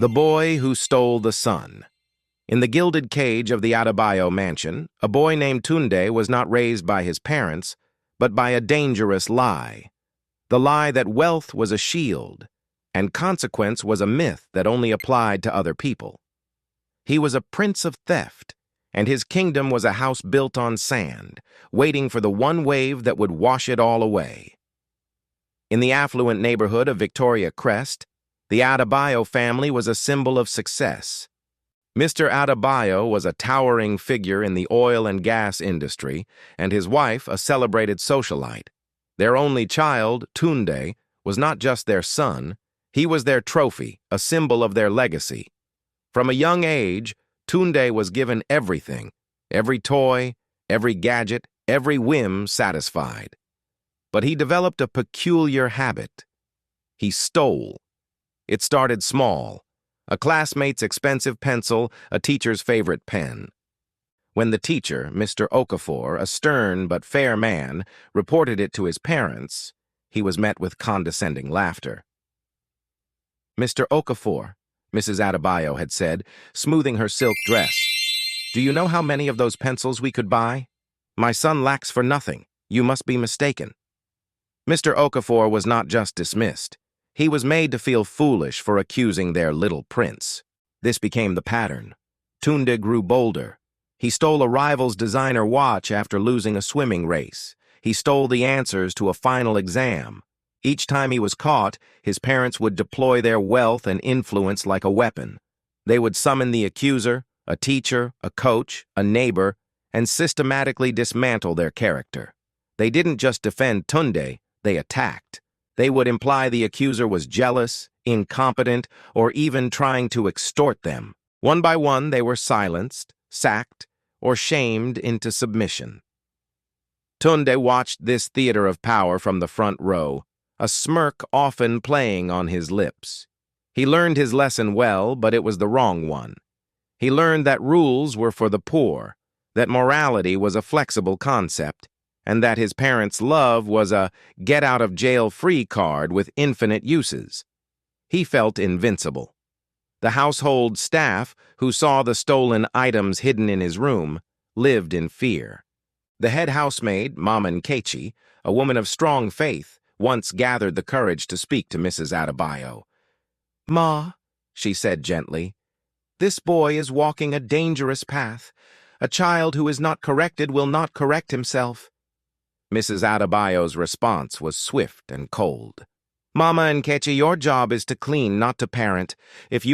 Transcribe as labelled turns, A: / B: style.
A: The Boy Who Stole the Sun. In the gilded cage of the Adebayo mansion, a boy named Tunde was not raised by his parents, but by a dangerous lie. The lie that wealth was a shield, and consequence was a myth that only applied to other people. He was a prince of theft, and his kingdom was a house built on sand, waiting for the one wave that would wash it all away. In the affluent neighborhood of Victoria Crest, the Adebayo family was a symbol of success. Mr. Adebayo was a towering figure in the oil and gas industry, and his wife a celebrated socialite. Their only child, Tunde, was not just their son, he was their trophy, a symbol of their legacy. From a young age, Tunde was given everything, every toy, every gadget, every whim satisfied. But he developed a peculiar habit. He stole. It started small, a classmate's expensive pencil, a teacher's favorite pen. When the teacher, Mr. Okafor, a stern but fair man, reported it to his parents, he was met with condescending laughter. "Mr. Okafor," Mrs. Adebayo had said, smoothing her silk dress, "do you know how many of those pencils we could buy? My son lacks for nothing. You must be mistaken." Mr. Okafor was not just dismissed. He was made to feel foolish for accusing their little prince. This became the pattern. Tunde grew bolder. He stole a rival's designer watch after losing a swimming race. He stole the answers to a final exam. Each time he was caught, his parents would deploy their wealth and influence like a weapon. They would summon the accuser, a teacher, a coach, a neighbor, and systematically dismantle their character. They didn't just defend Tunde, they attacked. They would imply the accuser was jealous, incompetent, or even trying to extort them. One by one, they were silenced, sacked, or shamed into submission. Tunde watched this theater of power from the front row, a smirk often playing on his lips. He learned his lesson well, but it was the wrong one. He learned that rules were for the poor, that morality was a flexible concept, and that his parents' love was a get-out-of-jail-free card with infinite uses. He felt invincible. The household staff, who saw the stolen items hidden in his room, lived in fear. The head housemaid, Mama Nkechi, a woman of strong faith, once gathered the courage to speak to Mrs. Adebayo. "Ma," she said gently, "this boy is walking a dangerous path. A child who is not corrected will not correct himself." Mrs. Adebayo's response was swift and cold. "Mama Nkechi, your job is to clean, not to parent. If you